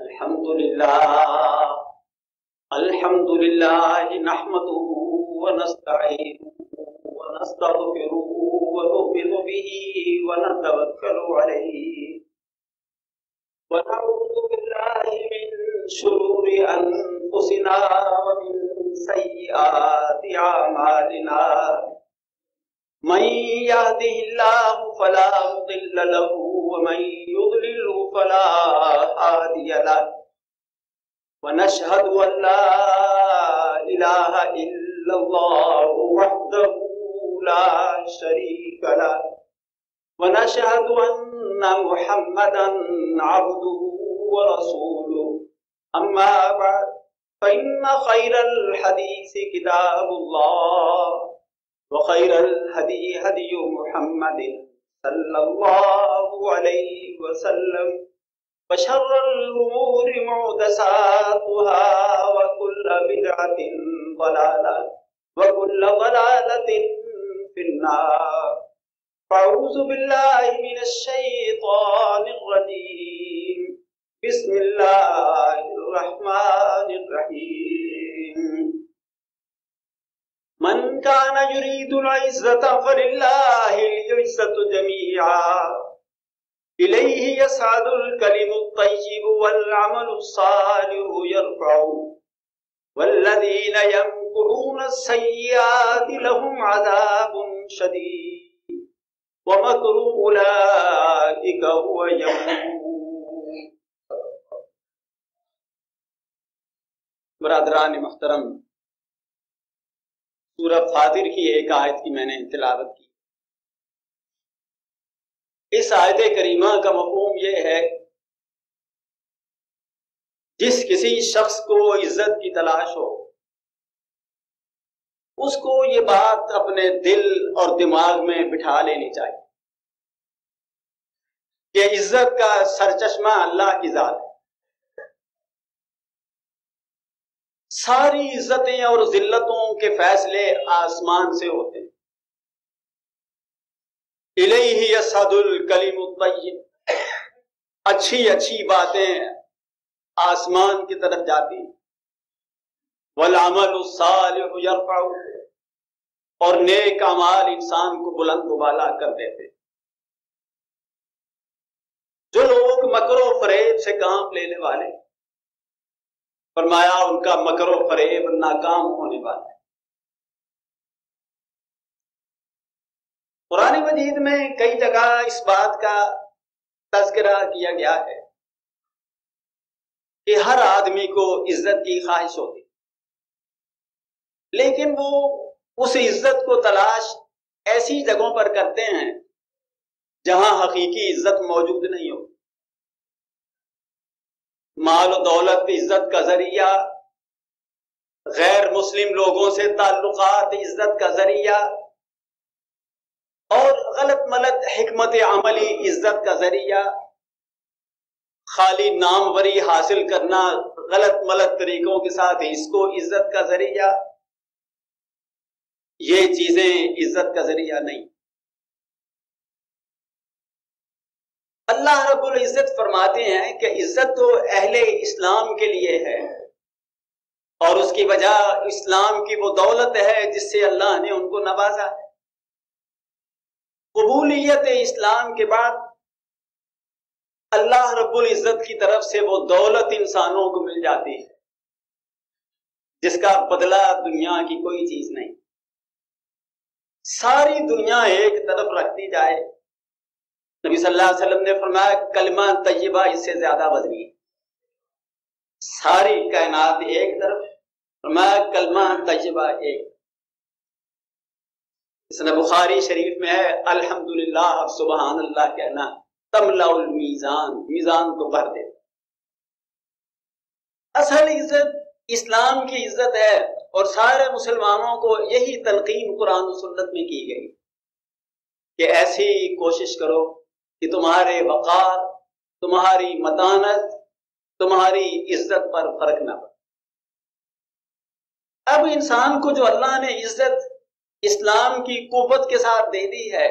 الحمد لله نحمده ونستعينه ونستغفره ونؤمن به ونتوكل عليه ونعوذ بالله من شرور أنفسنا ومن سيئات أعمالنا من يهده الله فلا مضل له ومن يضلله فلا هادي له ونشهد أن لا إله إلا الله وحده لا شريك له ونشهد أن محمدا عبده ورسوله أما بعد فإن خير الحديث كتاب الله وخير الهدي هدي محمد صلى الله عليه وسلم وشر الأمور محدثاتها وكل بدعة ضلالة وكل ضلالة في النار فأعوذ بالله من الشيطان الرجيم بسم الله الرحمن الرحيم من كان يريد العزة فلله العزة جميعا إليه يصعد الكلم الطيب والعمل الصالح يرفعه والذين يمكرون السيئات لهم عذاب شديد ومكر أولئك هو يبور. برادران محترم، سورہ فاطر کی ایک آیت کی میں نے تلاوت کی. اس آیت کریمہ کا مفہوم یہ ہے جس کسی شخص کو عزت کی تلاش ہو اس کو یہ بات اپنے دل اور دماغ میں بٹھا لینی چاہیے کہ عزت کا سرچشمہ اللہ کی ذات ہے. ساری عزتیں اور ذلتوں کے فیصلے آسمان سے ہوتے ہیں. الیہ یصعد الکلم الطیب، اچھی اچھی باتیں آسمان کی طرف جاتی ہیں. والعمل الصالح یرفعہ، اور نیک اعمال انسان کو بلند و بالا کر دیتے. جو لوگ مکر و فریب سے کام لینے والے، فرمایا ان کا مکر و فریب ناکام ہونے والا ہے. قرآن مجید میں کئی جگہ اس بات کا تذکرہ کیا گیا ہے کہ ہر آدمی کو عزت کی خواہش ہوتی، لیکن وہ اس عزت کو تلاش ایسی جگہوں پر کرتے ہیں جہاں حقیقی عزت موجود نہیں ہو. مال و دولت عزت کا ذریعہ، غیر مسلم لوگوں سے تعلقات عزت کا ذریعہ، اور غلط ملت حکمت عملی عزت کا ذریعہ، خالی ناموری حاصل کرنا غلط ملت طریقوں کے ساتھ اس کو عزت کا ذریعہ، یہ چیزیں عزت کا ذریعہ نہیں. اللہ رب العزت فرماتے ہیں کہ عزت تو اہل اسلام کے لیے ہے، اور اس کی وجہ اسلام کی وہ دولت ہے جس سے اللہ نے ان کو نوازا ہے. قبولیت اسلام کے بعد اللہ رب العزت کی طرف سے وہ دولت انسانوں کو مل جاتی ہے جس کا بدلہ دنیا کی کوئی چیز نہیں. ساری دنیا ایک طرف رکھتی جائے، نبی صلی اللہ علیہ وسلم نے فرمایا کلمہ طیبہ اس سے زیادہ وزنی ہے. ساری کائنات ایک طرف، فرمایا کلمہ طیبہ ایک. اس نے بخاری شریف میں ہے الحمدللہ سبحان اللہ کہنا تملا المیزان، میزان کو بھر دیتا. اصل عزت اسلام کی عزت ہے، اور سارے مسلمانوں کو یہی تلقین قرآن و سنت میں کی گئی کہ ایسی کوشش کرو کہ تمہارے وقار، تمہاری متانت، تمہاری عزت پر فرق نہ پڑے. اب انسان کو جو اللہ نے عزت اسلام کی قوت کے ساتھ دے دی ہے،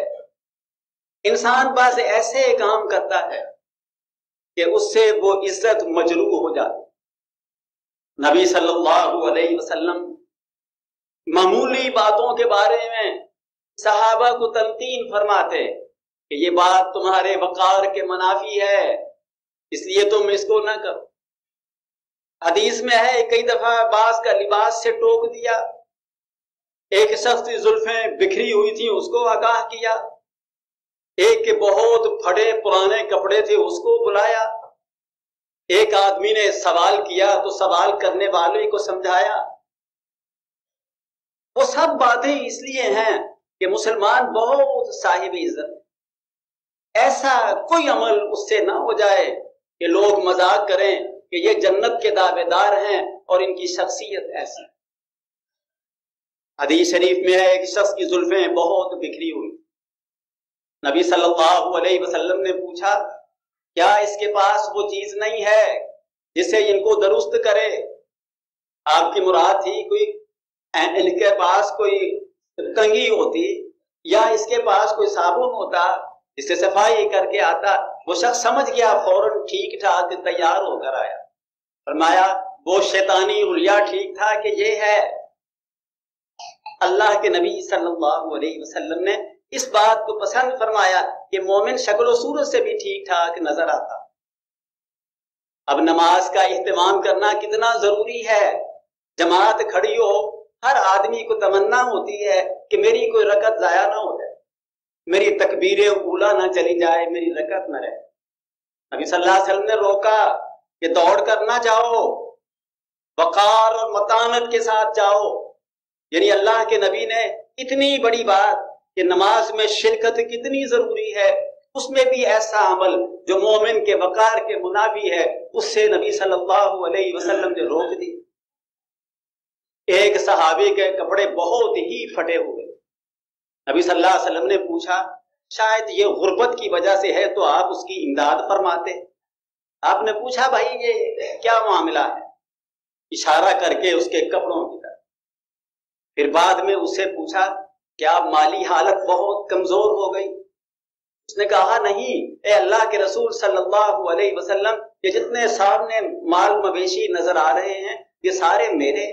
انسان بعض ایسے کام کرتا ہے کہ اس سے وہ عزت مجروح ہو جاتی۔ نبی صلی اللہ علیہ وسلم معمولی باتوں کے بارے میں صحابہ کو تلقین فرماتے کہ یہ بات تمہارے وقار کے منافی ہے، اس لیے تم اس کو نہ کرو۔ حدیث میں ہے کئی دفعہ بعض کا لباس سے ٹوک دیا، ایک شخص کی زلفیں بکھری ہوئی تھیں اس کو آگاہ کیا، ایک کے بہت پھٹے پرانے کپڑے تھے اس کو بلایا، ایک آدمی نے سوال کیا تو سوال کرنے والے کو سمجھایا۔ وہ سب باتیں اس لیے ہیں کہ مسلمان بہت صاحب عزت ہے، ایسا کوئی عمل اس سے نہ ہو جائے کہ لوگ مذاق کریں کہ یہ جنت کے دعوے دار ہیں اور ان کی شخصیت ایسی۔ حدیث شریف میں ہے ایک شخص کی زلفیں بہت بکھری ہوئی، نبی صلی اللہ علیہ وسلم نے پوچھا کیا اس کے پاس وہ چیز نہیں ہے جسے ان کو درست کرے؟ آپ کی مراد تھی کوئی ان کے پاس کوئی کنگھی ہوتی یا اس کے پاس کوئی صابن ہوتا جس سے صفائی کر کے آتا۔ وہ شخص سمجھ گیا، فوراً ٹھیک ٹھاک تیار ہو کر آیا، فرمایا وہ شیطانی حلیہ ٹھیک تھا کہ یہ ہے۔ اللہ کے نبی صلی اللہ علیہ وسلم نے اس بات کو پسند فرمایا کہ مومن شکل و صورت سے بھی ٹھیک ٹھاک نظر آتا۔ اب نماز کا اہتمام کرنا کتنا ضروری ہے، جماعت کھڑی ہو، ہر آدمی کو تمنا ہوتی ہے کہ میری کوئی رکعت ضائع نہ ہو جائے، میری تکبیر اولا نہ چلی جائے، میری رکعت نہ رہے۔ نبی صلی اللہ علیہ وسلم نے روکا کہ دوڑ کر نہ جاؤ، وقار اور متانت کے ساتھ جاؤ۔ یعنی اللہ کے نبی نے اتنی بڑی بات کہ نماز میں شرکت کتنی ضروری ہے، اس میں بھی ایسا عمل جو مومن کے وقار کے منافی ہے، اس سے نبی صلی اللہ علیہ وسلم نے روک دی۔ ایک صحابی کے کپڑے بہت ہی پھٹے ہوئے، نبی صلی اللہ علیہ وسلم نے پوچھا شاید یہ غربت کی وجہ سے ہے تو آپ اس کی امداد فرماتے۔ آپ نے پوچھا بھائی یہ کیا معاملہ ہے، اشارہ کر کے اس کے کپڑوں کی طرف۔ پھر بعد میں اس سے پوچھا کیا مالی حالت بہت کمزور ہو گئی؟ اس نے کہا نہیں اے اللہ کے رسول صلی اللہ علیہ وسلم، یہ جتنے سامنے مال مویشی نظر آ رہے ہیں یہ سارے میرے۔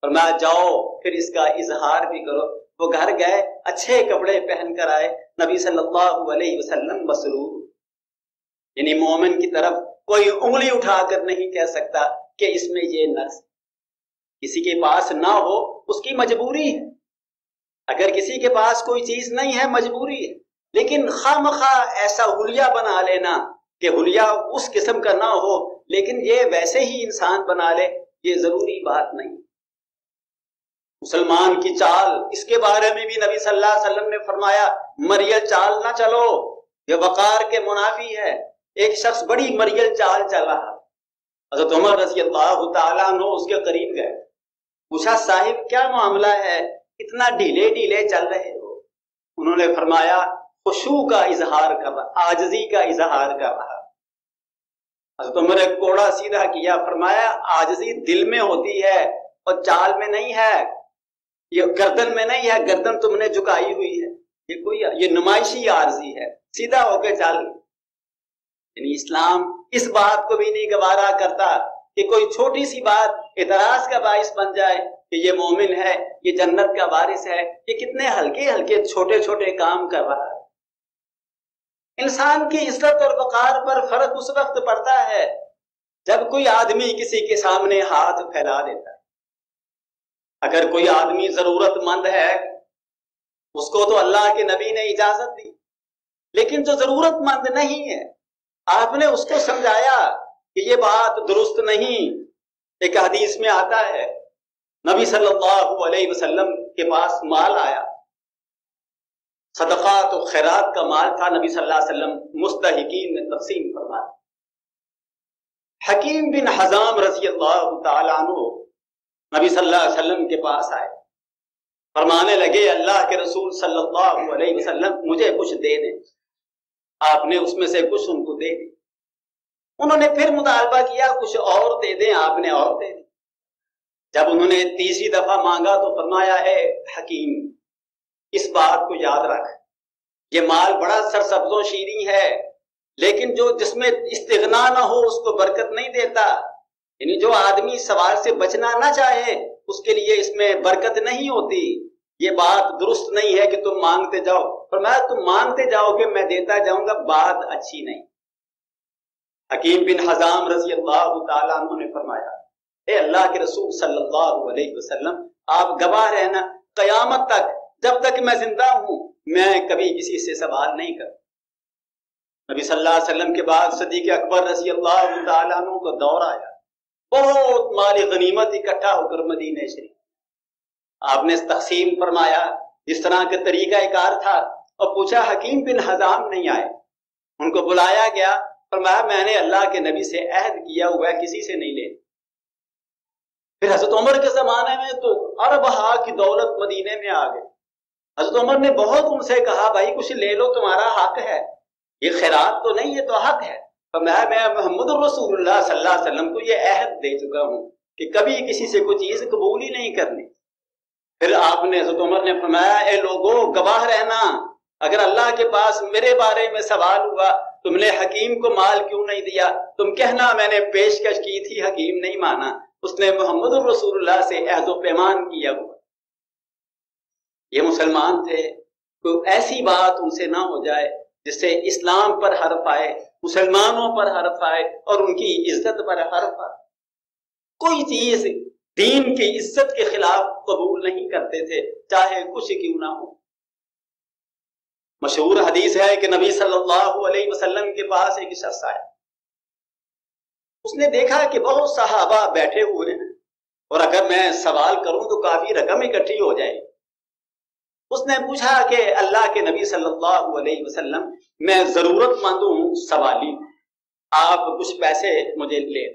فرمایا جاؤ پھر اس کا اظہار بھی کرو۔ وہ گھر گئے، اچھے کپڑے پہن کر آئے، نبی صلی اللہ علیہ وسلم مسرور۔ یعنی مومن کی طرف کوئی انگلی اٹھا کر نہیں کہہ سکتا کہ اس میں یہ نقص، کسی کے پاس نہ ہو اس کی مجبوری ہے، اگر کسی کے پاس کوئی چیز نہیں ہے مجبوری ہے، لیکن خواہ ایسا حلیہ بنا لینا کہ حلیہ اس قسم کا نہ ہو لیکن یہ ویسے ہی انسان بنا لے، یہ ضروری بات نہیں۔ مسلمان کی چال، اس کے بارے میں بھی نبی صلی اللہ علیہ وسلم نے فرمایا مریل چال نہ چلو، یہ وقار کے منافی ہے۔ ایک شخص بڑی مریل چال چل رہا، حضرت عمر رضی اللہ تعالیٰ عنہ اس کے قریب گئے، پوچھا صاحب کیا معاملہ ہے، اتنا ڈھیلے ڈھیلے چل رہے ہو؟ انہوں نے فرمایا خشوع کا اظہار کر رہا، عاجزی کا اظہار کر رہا۔ حضرت عمر نے کوڑا سیدھا کیا، فرمایا عاجزی دل میں ہوتی ہے اور چال میں نہیں ہے، یہ گردن میں نہیں ہے، گردن تم نے جھکائی ہوئی ہے، یہ نمائشی عارضی ہے، سیدھا ہو کے چل۔ یعنی اسلام اس بات کو بھی نہیں گوارا کرتا کہ کوئی چھوٹی سی بات اعتراض کا باعث بن جائے کہ یہ مومن ہے، یہ جنت کا وارث ہے، یہ کتنے ہلکے ہلکے چھوٹے چھوٹے کام کر رہا ہے۔ انسان کی عزت اور وقار پر فرق اس وقت پڑتا ہے جب کوئی آدمی کسی کے سامنے ہاتھ پھیلا دیتا ہے۔ اگر کوئی آدمی ضرورت مند ہے اس کو تو اللہ کے نبی نے اجازت دی، لیکن جو ضرورت مند نہیں ہے آپ نے اس کو سمجھایا کہ یہ بات درست نہیں۔ ایک حدیث میں آتا ہے نبی صلی اللہ علیہ وسلم کے پاس مال آیا، صدقات و خیرات کا مال تھا، نبی صلی اللہ علیہ وسلم مستحقین میں تقسیم فرمایا۔ حکیم بن حزام رضی اللہ تعالیٰ عنہ نبی صلی اللہ علیہ وسلم کے پاس آئے، فرمانے لگے اللہ کے رسول صلی اللہ علیہ وسلم مجھے کچھ دے دیں۔ آپ نے اس میں سے کچھ ان کو دے دی، انہوں نے پھر مطالبہ کیا کچھ اور دے دیں، آپ نے اور دے دی۔ جب انہوں نے تیسری دفعہ مانگا تو فرمایا اے حکیم اس بات کو یاد رکھ، یہ مال بڑا سرسبز و شیریں ہے لیکن جس میں استغنا نہ ہو اس کو برکت نہیں دیتا. یعنی جو آدمی سوال سے بچنا نہ چاہے اس کے لیے اس میں برکت نہیں ہوتی. یہ بات درست نہیں ہے کہ تم مانگتے جاؤ، فرمایا تم مانگتے جاؤ کہ میں دیتا جاؤں گا، بات اچھی نہیں. حکیم بن حزام رضی اللہ تعالیٰ عنہ نے فرمایا، اے اللہ کے رسول صلی اللہ علیہ وسلم، آپ گواہ رہنا قیامت تک، جب تک میں زندہ ہوں میں کبھی کسی سے سوال نہیں کرتا. نبی صلی اللہ علیہ وسلم کے بعد صدیق اکبر رضی اللہ تعالیٰ عنہ کو دور آیا، بہت مال غنیمت اکٹھا ہو کر مدینہ شریف آپ نے تقسیم فرمایا جس طرح کا طریقہ کار تھا، اور پوچھا حکیم بن حزام نہیں آئے. ان کو بلایا گیا، فرمایا میں نے اللہ کے نبی سے عہد کیا ہوا ہے کسی سے نہیں لے. پھر حضرت عمر کے زمانے میں تو اربہا کی دولت مدینے میں آ گئی. حضرت عمر نے بہت ان سے کہا بھائی کچھ لے لو، تمہارا حق ہے، یہ خیرات تو نہیں، یہ تو حق ہے. فرمایا میں محمد رسول اللہ صلی اللہ علیہ وسلم کو یہ عہد دے چکا ہوں کہ کبھی کسی سے کوئی چیز قبول ہی نہیں کرنی. پھر آپ نے حضرت عمر نے فرمایا اے لوگوں گواہ رہنا، اگر اللہ کے پاس میرے بارے میں سوال ہوا تم نے حکیم کو مال کیوں نہیں دیا، تم کہنا میں نے پیشکش کی تھی حکیم نہیں مانا، اس نے محمد رسول اللہ سے عہد و پیمان کیا ہوا. یہ مسلمان تھے، کوئی ایسی بات ان سے نہ ہو جائے جس سے اسلام پر حرف آئے، مسلمانوں پر حرف آئے اور ان کی عزت پر حرف آئے. کوئی چیز دین کی عزت کے خلاف قبول نہیں کرتے تھے، چاہے کچھ کیوں نہ ہو. مشہور حدیث ہے کہ نبی صلی اللہ علیہ وسلم کے پاس ایک شخص آیا، اس نے دیکھا کہ بہت صحابہ بیٹھے ہوئے ہیں اور اگر میں سوال کروں تو کافی رقم اکٹھی ہو جائے. اس نے پوچھا کہ اللہ کے نبی صلی اللہ علیہ وسلم میں ضرورت مند ہوں، سوالی، آپ کچھ پیسے مجھے لے.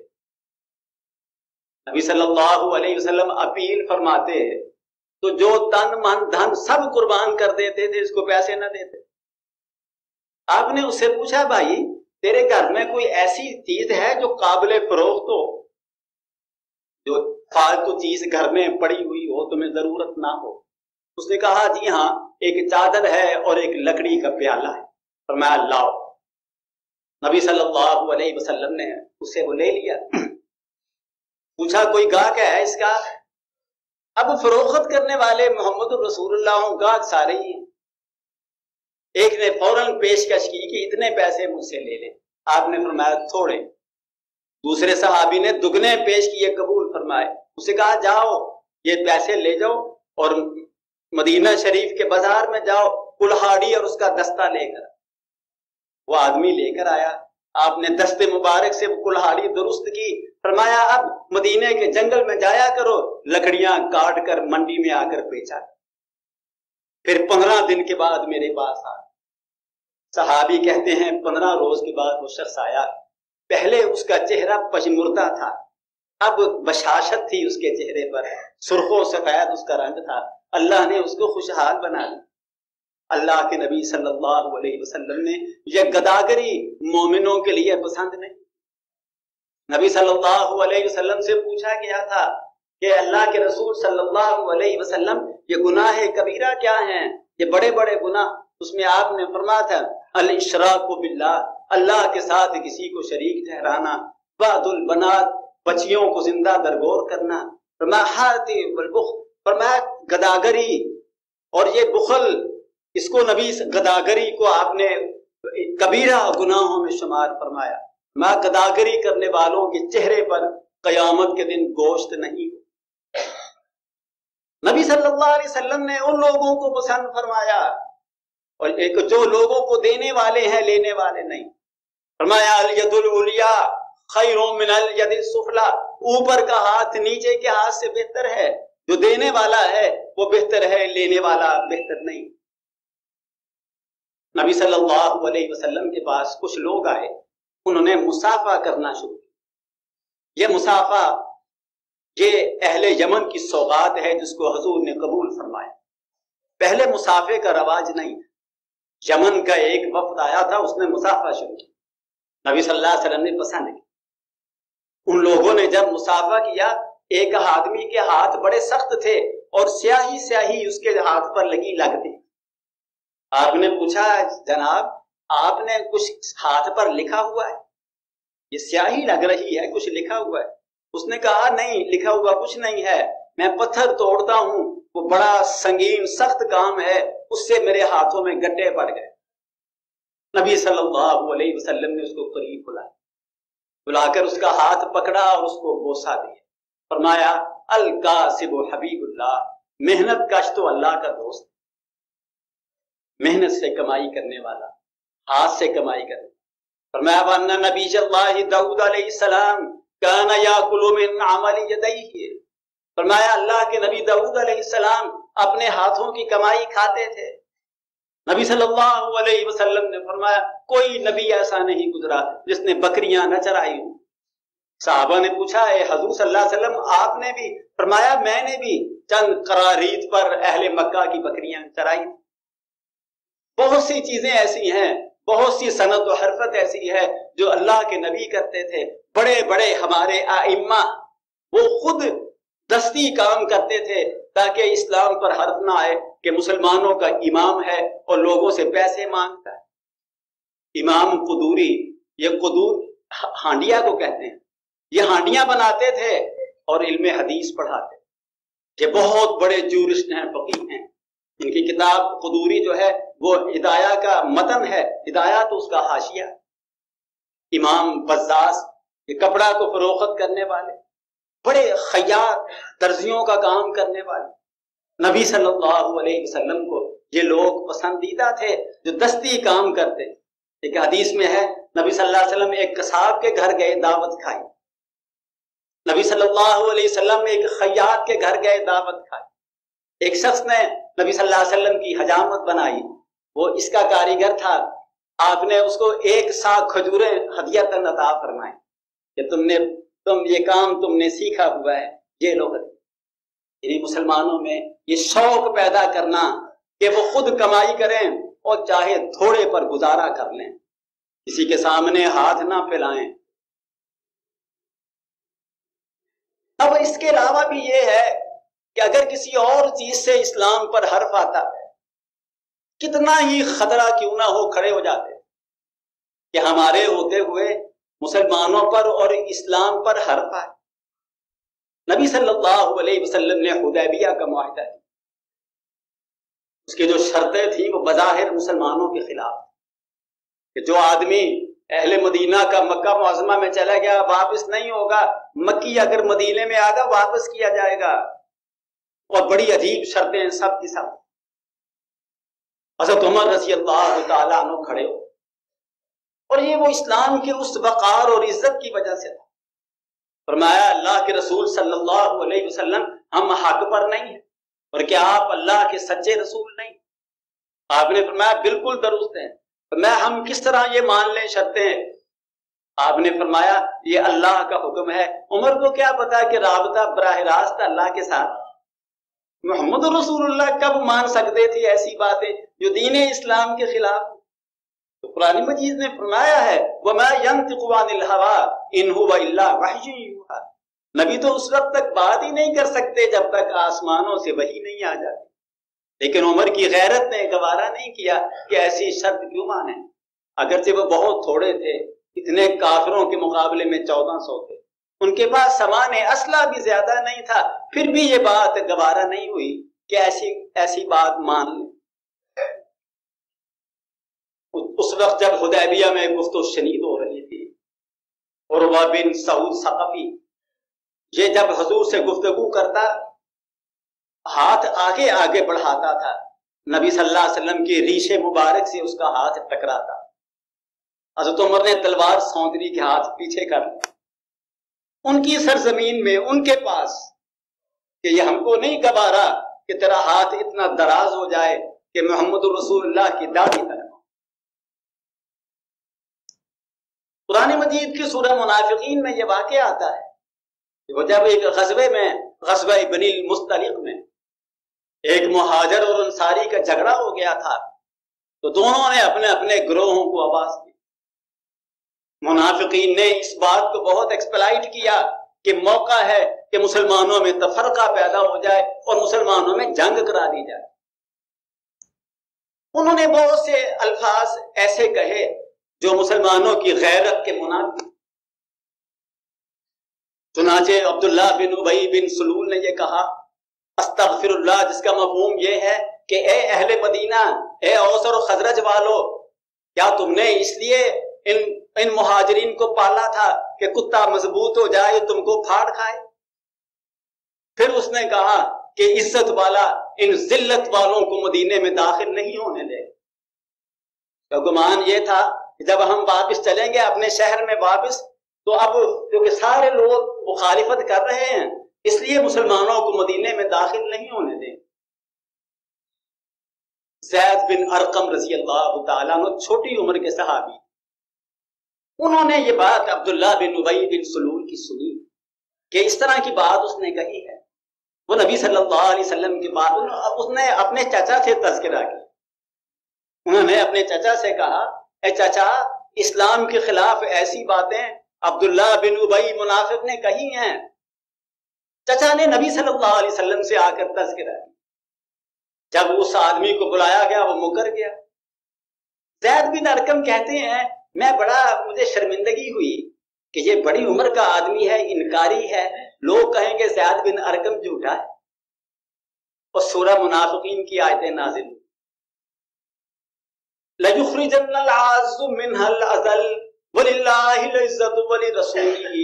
نبی صلی اللہ علیہ وسلم اپیل فرماتے تو جو تن من دھن سب قربان کر دیتے تھے، اس کو پیسے نہ دیتے. آپ نے اس سے پوچھا بھائی تیرے گھر میں کوئی ایسی چیز ہے جو قابل فروخت ہو، جو فالتو چیز گھر میں پڑی ہوئی ہو، تمہیں ضرورت نہ ہو؟ اس نے کہا جی ہاں، ایک چادر ہے اور ایک لکڑی کا پیالہ ہے. فرمایا لاؤ. نبی صلی اللہ علیہ وسلم نے اسے وہ لے لیا. پوچھا کوئی گاہک ہے اس کا؟ اب فروخت کرنے والے محمد رسول اللہ ہوں، گاہک سارے ہی ہیں. ایک نے فوراً پیشکش کی کہ اتنے پیسے مجھ سے لے لیں. آپ نے فرمایا تھوڑے. دوسرے صحابی نے دگنے پیش کیے، قبول فرمائے. اسے کہا جاؤ یہ پیسے لے جاؤ اور مدینہ شریف کے بازار میں جاؤ، کلہاڑی اور اس کا دستہ لے کر. وہ آدمی لے کر آیا، آپ نے دست مبارک سے وہ کلہاڑی درست کی. فرمایا اب مدینے کے جنگل میں جایا کرو، لکڑیاں کاٹ کر منڈی میں آ کر بیچا. پھر 15 دن کے بعد میرے پاس آ. صحابی کہتے ہیں 15 روز کے بعد وہ شخص آیا. پہلے اس کا چہرہ پشمردہ تھا، اب بشاشت تھی اس کے چہرے پر، سرخ و سفید اس کا رنگ تھا. اللہ نے اس کو خوشحال بنا دیا. اللہ کے نبی صلی اللہ علیہ وسلم نے یہ گداگری مومنوں کے لیے پسند نہیں. نبی صلی اللہ علیہ وسلم سے پوچھا گیا تھا کہ اللہ کے رسول صلی اللہ علیہ وسلم یہ گناہ کبیرہ کیا ہیں، یہ بڑے بڑے گناہ؟ اس میں آپ نے فرمایا تھا الاشراک باللہ، اللہ کے ساتھ کسی کو شریک ٹھہرانا، بعد البنات، بچیوں کو زندہ درگور کرنا، فرمایا گداگری اور یہ بخل، اس کو نبی گداگری کو آپ نے کبیرہ گناہوں میں شمار فرمایا. میں گداگری کرنے والوں کے چہرے پر قیامت کے دن گوشت نہیں. نبی صلی اللہ علیہ وسلم نے ان لوگوں کو پسند فرمایا اور ایک جو لوگوں کو دینے والے ہیں لینے والے نہیں. فرمایا الید العلیٰ خیر من الید السفلی، اوپر کا ہاتھ نیچے کے ہاتھ سے بہتر ہے. جو دینے والا ہے وہ بہتر ہے، لینے والا بہتر نہیں. نبی صلی اللہ علیہ وسلم کے پاس کچھ لوگ آئے، انہوں نے مسافہ کرنا شروع کیا. یہ مسافہ یہ اہل یمن کی سوغات ہے جس کو حضور نے قبول فرمایا. پہلے مسافے کا رواج نہیں تھا. یمن کا ایک وفد آیا تھا، اس نے مسافہ شروع کیا. نبی صلی اللہ علیہ وسلم نے پسند کیا. ان لوگوں نے جب مسافہ کیا، ایک آدمی کے ہاتھ بڑے سخت تھے اور سیاہی سیاہی اس کے ہاتھ پر لگتی. آپ نے پوچھا جناب آپ نے کچھ ہاتھ پر لکھا ہوا ہے؟ یہ سیاہی لگ رہی ہے، کچھ لکھا ہوا ہے۔ اس نے کہا نہیں، لکھا ہوا کچھ نہیں ہے، میں پتھر توڑتا ہوں، وہ بڑا سنگین سخت کام ہے، اس سے میرے ہاتھوں میں گٹے پڑ گئے۔ نبی صلی اللہ علیہ وسلم نے اس کو قریب بلا کر اس کا ہاتھ پکڑا اور اس کو بوسہ دیا، فرمایا الکاسب حبیب اللہ، محنت کش تو اللہ کا دوست، محنت سے کمائی کرنے والا، ہاتھ سے کمائی کرنے والا۔ فرمایا وَأَنَّ نَبِيَّ اللَّهِ داؤد علیہ السلام كَانَ يَأْكُلُ مِنْ عَمَلِ يَدَيْهِ، فرمایا اللہ کے نبی داؤد علیہ السلام اپنے ہاتھوں کی کمائی کھاتے تھے۔ نبی صلی اللہ علیہ وسلم نے فرمایا کوئی نبی ایسا نہیں گزرا جس نے بکریاں نہ چرائی ہوں۔ صحابہ نے پوچھا اے حضور صلی اللہ علیہ وسلم آپ نے بھی؟ فرمایا میں نے بھی چند قرارید پر اہل مکہ کی بکریاں چرائی۔ بہت سی چیزیں ایسی ہیں، بہت سی صنعت و حرفت ایسی ہے جو اللہ کے نبی کرتے تھے۔ بڑے بڑے ہمارے ائمہ وہ خود دستی کام کرتے تھے تاکہ اسلام پر حرف نہ آئے کہ مسلمانوں کا امام ہے اور لوگوں سے پیسے مانگتا ہے۔ امام قدوری، یہ قدور ہانڈیا کو کہتے ہیں، یہ ہانڈیاں بناتے تھے اور علم حدیث پڑھاتے تھے۔ یہ بہت بڑے جورسٹ ہیں، فقیہ ہیں۔ ان کی کتاب قدوری جو ہے وہ ہدایہ کا متن ہے، ہدایہ تو اس کا حاشیہ۔ امام بزاز، یہ کپڑا کو فروخت کرنے والے، بڑے خیاط، درزیوں کا کام کرنے والے۔ نبی صلی اللہ علیہ وسلم کو یہ لوگ پسندیدہ تھے جو دستی کام کرتے۔ ایک حدیث میں ہے نبی صلی اللہ علیہ وسلم ایک قصاب کے گھر گئے، دعوت کھائی۔ نبی صلی اللہ علیہ وسلم ایک خیاط کے گھر گئے، دعوت کھائی۔ ایک شخص نے نبی صلی اللہ علیہ وسلم کی حجامت بنائی، وہ اس کا کاریگر تھا، آپ نے اس کو 1 ساغ کھجوریں ہدیۃً عطا فرمائیں کہ تم یہ کام تم نے سیکھا ہوا ہے، یہ لوگ۔ یعنی مسلمانوں میں یہ شوق پیدا کرنا کہ وہ خود کمائی کریں اور چاہے تھوڑے پر گزارا کر لیں، کسی کے سامنے ہاتھ نہ پھیلائیں۔ اب اس کے علاوہ بھی یہ ہے کہ اگر کسی اور چیز سے اسلام پر حرف آتا ہے، کتنا ہی خطرہ کیوں نہ ہو، کھڑے ہو جاتے کہ ہمارے ہوتے ہوئے مسلمانوں پر اور اسلام پر حرف آئے۔ نبی صلی اللہ علیہ وسلم نے حدیبیہ کا معاہدہ کیا، اس کی جو شرطیں تھیں وہ بظاہر مسلمانوں کے خلاف، کہ جو آدمی اہل مدینہ کا مکہ معظمہ میں چلا گیا واپس نہیں ہوگا، مکی اگر مدینے میں آگا واپس کیا جائے گا، اور بڑی عجیب شرطیں سب کی سب۔ حضرت عمر رضی اللہ تعالیٰ عنہ کھڑے ہو، اور یہ وہ اسلام کے اس وقار اور عزت کی وجہ سے تھا۔ فرمایا اللہ کے رسول صلی اللہ علیہ وسلم ہم حق پر نہیں ہیں، اور کیا آپ اللہ کے سچے رسول نہیں؟ آپ نے فرمایا بالکل درست ہے۔ فرمایا ہم کس طرح یہ مان لیں شرطیں؟ آپ نے فرمایا یہ اللہ کا حکم ہے۔ عمر کو کیا پتا کہ رابطہ براہ راست اللہ کے ساتھ؟ محمد رسول اللہ کب مان سکتے تھے ایسی باتیں جو دین اسلام کے خلاف؟ تو قرآن مجید نے فرمایا ہے وَمَا يَنْطِقُ عَنِ الْهَوَىٰ إِنْ هُوَ إِلَّا وَحْيٌ يُوحَىٰ، نبی تو اس وقت تک بات ہی نہیں کر سکتے جب تک آسمانوں سے وحی نہیں آ جاتی۔ لیکن عمر کی غیرت نے گوارا نہیں کیا کہ ایسی شرط کیوں مانیں، اگرچہ وہ بہت تھوڑے تھے، اتنے کافروں کے مقابلے میں 1400 تھے، ان کے پاس سامان اسلحہ بھی زیادہ نہیں تھا، پھر بھی یہ بات گوارا نہیں ہوئی کہ ایسی بات مان لیں۔ اس وقت جب حدیبیہ میں گفت و شنید ہو رہی تھی، عروہ بن سعود ثقفی یہ جب حضور سے گفتگو کرتا ہاتھ آگے آگے بڑھاتا تھا، نبی صلی اللہ علیہ وسلم کی ریش مبارک سے اس کا ہاتھ ٹکراتا۔ حضرت عمر نے تلوار سونت لی کہ ہاتھ پیچھے کر، ان کی سرزمین میں ان کے پاس، کہ یہ ہم کو نہیں گوارا کہ تیرا ہاتھ اتنا دراز ہو جائے کہ محمد رسول اللہ کی داڑھی تک۔ قرآن مجید کی سورہ منافقین میں یہ واقعہ آتا ہے کہ وہ جب ایک غزوے میں، غزوہ بنی المصطلق میں، ایک مہاجر اور انصاری کا جھگڑا ہو گیا تھا، تو دونوں نے اپنے اپنے گروہوں کو آواز دی۔ منافقین نے اس بات کو بہت ایکسپلائٹ کیا کہ موقع ہے کہ مسلمانوں میں تفرقہ پیدا ہو جائے اور مسلمانوں میں جنگ کرا دی جائے۔ انہوں نے بہت سے الفاظ ایسے کہے جو مسلمانوں کی غیرت کے منافی. چنانچہ عبداللہ بن ابی بن سلول نے یہ کہا استغفر اللہ، جس کا مفہوم یہ ہے کہ اے اہل مدینہ، اے اوس اور خزرج والو، کیا تم نے اس لیے ان مہاجرین کو پالا تھا کہ کتا مضبوط ہو جائے تم کو پھاڑ کھائے؟ پھر اس نے کہا کہ عزت والا ان ذلت والوں کو مدینے میں داخل نہیں ہونے دے. تو گمان یہ تھا کہ جب ہم واپس چلیں گے اپنے شہر میں واپس، تو اب کیونکہ سارے لوگ مخالفت کر رہے ہیں اس لیے مسلمانوں کو مدینے میں داخل نہیں ہونے دیں. زید بن ارقم رضی اللہ تعالیٰ عنہ چھوٹی عمر کے صحابی، انہوں نے یہ بات عبداللہ بن ابی بن سلول کی سنی کہ اس طرح کی بات اس نے کہی ہے. وہ نبی صلی اللہ علیہ وسلم کی بات اس نے اپنے چچا سے تذکرہ کیا. انہوں نے اپنے چچا سے کہا اے چچا، اسلام کے خلاف ایسی باتیں عبداللہ بن ابی منافق نے کہی ہیں. چچا نے نبی صلی اللہ علیہ وسلم سے آ کر تذکرہ کیا. جب اس آدمی کو بلایا گیا وہ مکر گیا. زید بن ارقم کہتے ہیں مجھے شرمندگی ہوئی کہ یہ بڑی عمر کا آدمی ہے، انکاری ہے، لوگ کہیں گے زید بن ارقم جھوٹا ہے. اور سورہ منافقین کی آیتیں نازل ہوئی. لَيُخْرِجَنَّ الْعَزُّ مِنْهَا الْأَذَلُّ وَلِلَّهِ الْعِزَّةُ وَلِرَسُولِهِ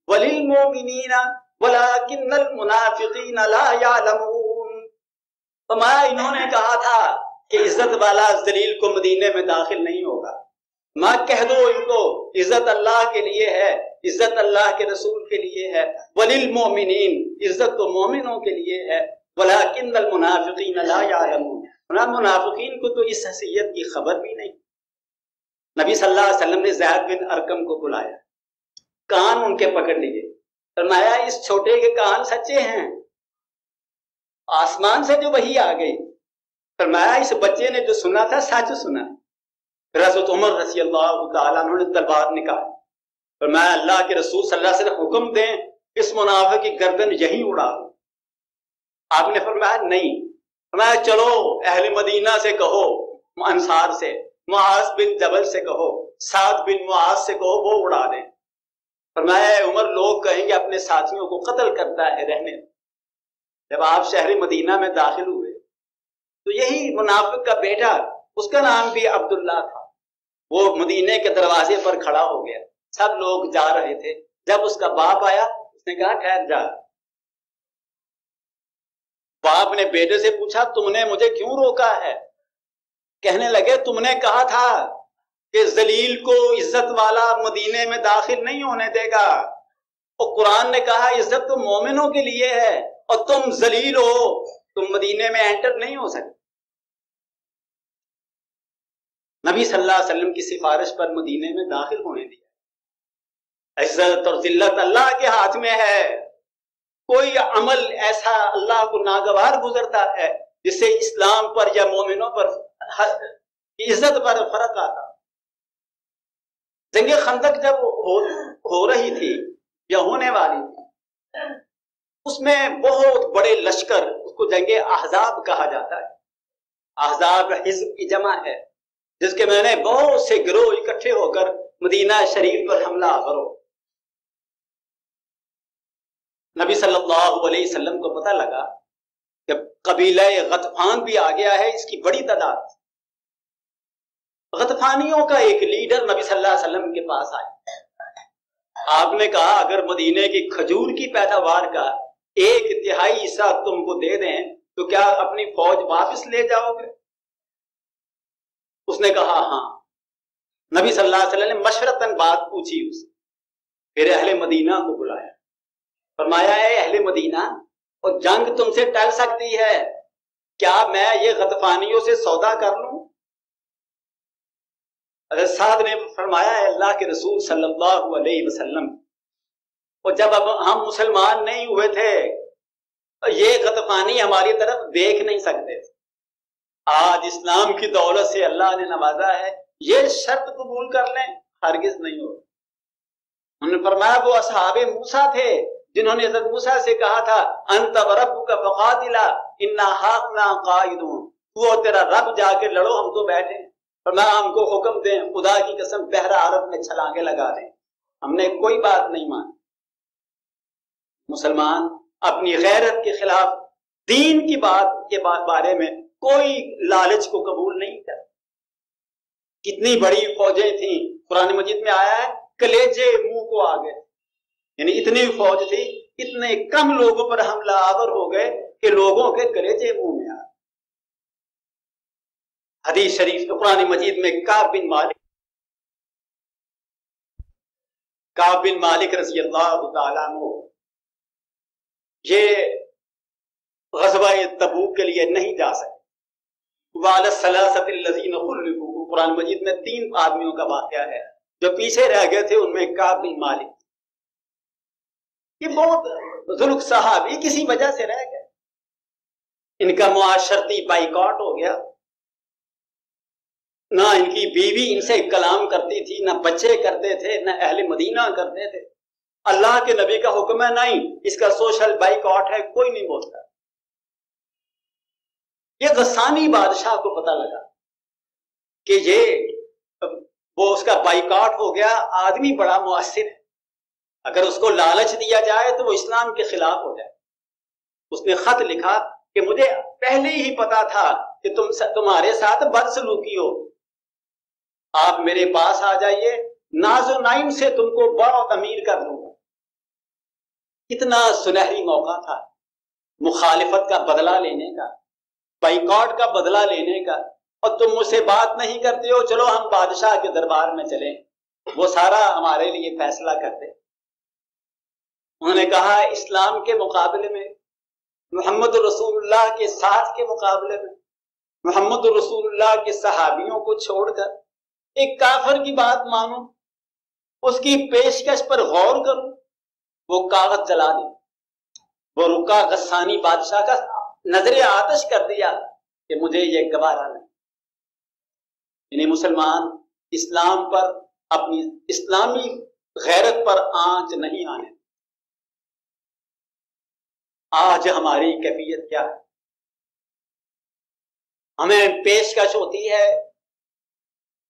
وَلِلْمُؤْمِنِينَ وَلَكِنَّ الْمُنَافِقِينَ لَا يَعْلَمُونَ. فرمایا انہوں نے کہا تھا کہ عزت والا ذلیل کو مدینے میں داخل نہیں ہوگا. ماں کہہ دو ان کو عزت اللہ کے لیے ہے، عزت اللہ کے رسول کے لیے ہے، وَلِلْمُؤْمِنِينَ عزت تو مومنوں کے لیے ہے، وَلَكِنَّ الْمُنَافِقِينَ لَا يَعْلَمُونَ منافقین کو تو اس حیثیت کی خبر بھی نہیں. نبی صلی اللہ علیہ وسلم نے زید بن ارقم کو بلایا، کان ان کے پکڑ لیے، فرمایا اس چھوٹے کے کان سچے ہیں، آسمان سے جو وحی آ گئی. فرمایا اس بچے نے جو سنا تھا سچ سنا. پھر حضرت عمر رضی اللہ تعالیٰ عنہ نے تلوار نکالی. فرمایا اللہ کے رسول صلی اللہ علیہ وسلم حکم دیں اس منافق کی گردن یہی اڑا دو. آپ نے فرمایا نہیں. فرمایا چلو اہل مدینہ سے کہو، انصار سے، معاذ بن جبل سے کہو، سعد بن معاذ سے کہو، وہ اڑا دیں. فرمایا اے عمر لوگ کہیں گے اپنے ساتھیوں کو قتل کرتا ہے، رہنے. جب آپ شہر مدینہ میں داخل ہوئے تو یہی منافق کا بیٹا، اس کا نام بھی عبداللہ تھا، وہ مدینے کے دروازے پر کھڑا ہو گیا. سب لوگ جا رہے تھے. جب اس کا باپ آیا اس نے کہا ٹھہر جا. باپ نے بیٹے سے پوچھا تم نے مجھے کیوں روکا ہے؟ کہنے لگے تم نے کہا تھا کہ ذلیل کو عزت والا مدینے میں داخل نہیں ہونے دے گا، اور قرآن نے کہا عزت تو مومنوں کے لیے ہے، اور تم ذلیل ہو، تم مدینے میں انٹر نہیں ہو سکتے. نبی صلی اللہ علیہ وسلم کی سفارش پر مدینے میں داخل ہونے دیا. عزت اور ذلت اللہ کے ہاتھ میں ہے. کوئی عمل ایسا اللہ کو ناگوار گزرتا ہے جس سے اسلام پر یا مومنوں پر عزت پر فرق آتا. جنگ خندق جب ہو رہی تھی یا ہونے والی تھی، اس میں بہت بڑے لشکر، اس کو جنگ احزاب کہا جاتا ہے. احزاب حزب کی جمع ہے، جس کے میں نے بہت سے گروہ اکٹھے ہو کر مدینہ شریف پر حملہ کرو. نبی صلی اللہ علیہ وسلم کو پتہ لگا کہ قبیلہ غطفان بھی آ گیا ہے، اس کی بڑی تعداد. غطفانیوں کا ایک لیڈر نبی صلی اللہ علیہ وسلم کے پاس آیا. آپ نے کہا اگر مدینے کی کھجور کی پیداوار کا 1/3 حصہ تم کو دے دیں تو کیا اپنی فوج واپس لے جاؤ گے؟ اس نے کہا ہاں. نبی صلی اللہ علیہ وسلم نے مشورتاً بات پوچھی اس سے. پھر اہل مدینہ کو بلایا. فرمایا اے اہل مدینہ، اور جنگ تم سے ٹل سکتی ہے، کیا میں یہ غطفانیوں سے سودا کر لوں؟ حضرت سعد نے فرمایا اے اللہ کے رسول صلی اللہ علیہ وسلم، اور جب اب ہم مسلمان نہیں ہوئے تھے یہ غطفانی ہماری طرف دیکھ نہیں سکتے. آج اسلام کی دولت سے اللہ نے نوازا ہے، یہ شرط قبول کر لیں، ہرگز نہیں ہو. انہوں نے فرمایا وہ اصحاب موسیٰ تھے جنہوں نے حضرت موسیٰ سے کہا تھا انت وربک فقاتلا انا ہاہنا قاعدون. تو اور تیرا رب جا کے لڑو، ہم تو بیٹھے ہیں، فرمایا ہم کو حکم دیں، خدا کی قسم بحر عرب میں چھلانگے لگا دیں، ہم نے کوئی بات نہیں مانی۔ مسلمان اپنی غیرت کے خلاف دین کی بات کے بارے میں کوئی لالچ کو قبول نہیں کرتا۔ کتنی بڑی فوجیں تھیں، قرآن مجید میں آیا ہے کلیجے منہ کو آ گئے، یعنی اتنی فوج تھی، اتنے کم لوگوں پر حملہ آور ہو گئے کہ لوگوں کے کلیجے منہ میں آ گئے۔ حدیث شریف قرآن مجید میں کعب بن مالک رضی اللہ تعالیٰ عنہ یہ غزوہ تبوک کے لیے نہیں جا سکے۔ وعلی الثلاثة الذین خلفوا، قرآن مجید میں 3 آدمیوں کا واقعہ ہے جو پیچھے رہ گئے تھے، ان میں کعب بن مالک، یہ بہت بزرگ صحابی کسی وجہ سے رہ گئے، ان کا معاشرتی بائیکاٹ ہو گیا، نہ ان کی بیوی ان سے کلام کرتی تھی، نہ بچے کرتے تھے، نہ اہل مدینہ کرتے تھے۔ اللہ کے نبی کا حکم ہے نہیں، اس کا سوشل بائیکاٹ ہے، کوئی نہیں بولتا۔ یہ غسانی بادشاہ کو پتہ لگا کہ وہ اس کا بائیکاٹ ہو گیا، آدمی بڑا مؤثر ہے، اگر اس کو لالچ دیا جائے تو وہ اسلام کے خلاف ہو جائے۔ اس نے خط لکھا کہ مجھے پہلے ہی پتا تھا کہ تمہارے ساتھ بدسلوکی ہو، آپ میرے پاس آ جائیے، ناز و نعیم سے تم کو بہت امیر کر دوں گا۔ کتنا سنہری موقع تھا مخالفت کا بدلہ لینے کا، بائیکاٹ کا بدلہ لینے کا، اور تم مجھ سے بات نہیں کرتے ہو، چلو ہم بادشاہ کے دربار میں چلیں، وہ سارا ہمارے لیے فیصلہ کرتے۔ انہوں نے کہا اسلام کے مقابلے میں، محمد رسول اللہ کے ساتھ کے مقابلے میں، محمد رسول اللہ کے صحابیوں کو چھوڑ کر ایک کافر کی بات مانوں، اس کی پیشکش پر غور کروں، وہ کاغذ جلا دے۔ وہ رکا غسانی بادشاہ کا نظر آتش کر دیا کہ مجھے یہ گوارا نہیں۔ یعنی مسلمان اسلام پر، اپنی اسلامی غیرت پر آنچ نہیں آنے۔ آج ہماری کیفیت کیا ہے؟ ہمیں پیشکش ہوتی ہے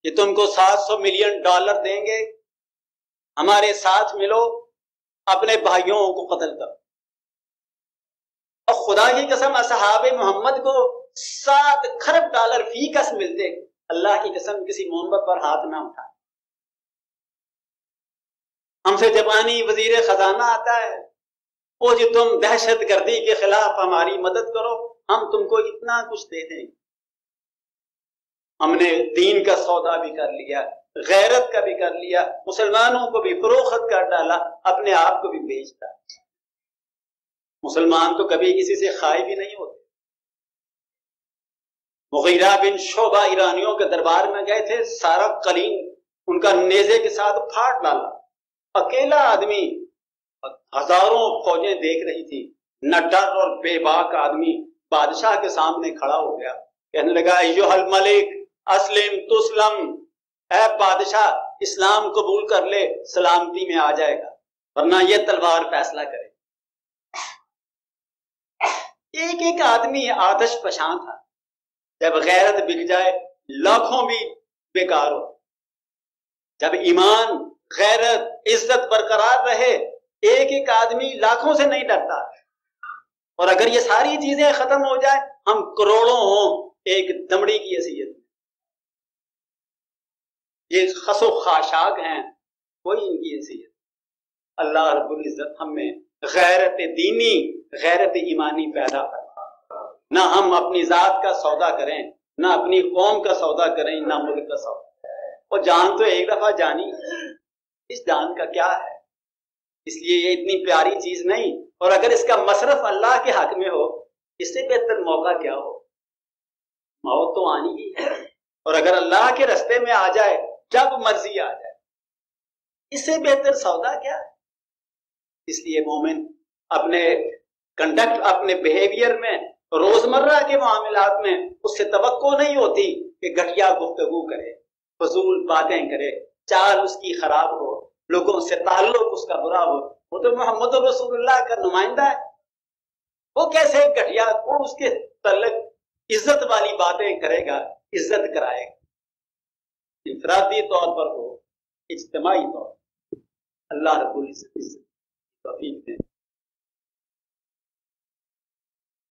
کہ تم کو $700 ملین دیں گے، ہمارے ساتھ ملو، اپنے بھائیوں کو قتل کرو۔ اور خدا کی قسم اصحاب محمد کو $7 کھرب فی کس ملتے، اللہ کی قسم کسی منبر پر ہاتھ نہ اٹھا۔ ہم سے جاپانی وزیر خزانہ آتا ہے، وہ جو تم دہشت گردی کے خلاف ہماری مدد کرو، ہم تم کو اتنا کچھ دے دیں گے۔ ہم نے دین کا سودا بھی کر لیا، غیرت کا بھی کر لیا، مسلمانوں کو بھی فروخت کر ڈالا، اپنے آپ کو بھی بیچ ڈالا۔ مسلمان تو کبھی کسی سے خائف ہی نہیں ہوتے۔ مغیرہ بن شعبہ ایرانیوں کے دربار میں گئے تھے، سارا قلین ان کا نیزے کے ساتھ پھاڑ ڈالا، اکیلا آدمی، ہزاروں فوجیں دیکھ رہی تھی، نہ ڈر اور بے باک آدمی بادشاہ کے سامنے کھڑا ہو گیا، کہنے لگا ایھا الملک اسلم تسلم، اے بادشاہ اسلام قبول کر لے، سلامتی میں آ جائے گا، ورنہ یہ تلوار فیصلہ کرے۔ ایک ایک آدمی آتش فشاں تھا۔ جب غیرت بک جائے لاکھوں بھی بیکار ہو، جب ایمان، غیرت، عزت برقرار رہے ایک ایک آدمی لاکھوں سے نہیں ڈرتا، اور اگر یہ ساری چیزیں ختم ہو جائے ہم کروڑوں ہوں ایک دمڑی کی حیثیت، یہ خس و خاشاک ہیں، کوئی ان کی حیثیت۔ اللہ رب العزت ہم میں غیرت دینی، غیرت ایمانی پیدا کرے، نہ ہم اپنی ذات کا سودا کریں، نہ اپنی قوم کا سودا کریں، نہ ملک کا سودا۔ اور جان تو ایک دفعہ جانی، اس جان کا کیا ہے؟ اس لیے یہ اتنی پیاری چیز نہیں، اور اگر اس کا مصرف اللہ کے حق میں ہو، اس سے بہتر موقع کیا ہو؟ موت تو آنی ہی ہے، اور اگر اللہ کے رستے میں آ جائے جب مرضی آ جائے، اس سے بہتر سودا کیا ہے؟ اس لیے مومن اپنے کنڈکٹ، اپنے بیہیویئر میں، روزمرہ کے معاملات میں اس سے توقع نہیں ہوتی کہ گھٹیا گفتگو کرے، فضول باتیں کرے، چال اس کی خراب ہو، لوگوں سے تعلق اس کا برا ہو۔ وہ تو محمد رسول اللہ کا نمائندہ ہے، وہ کیسے گھٹیا، کون اس کے تعلق عزت والی باتیں کرے گا، عزت کرائے گا، انفرادی طور پر ہو، اجتماعی طور پر۔ اللہ رب العزت توفیق دے۔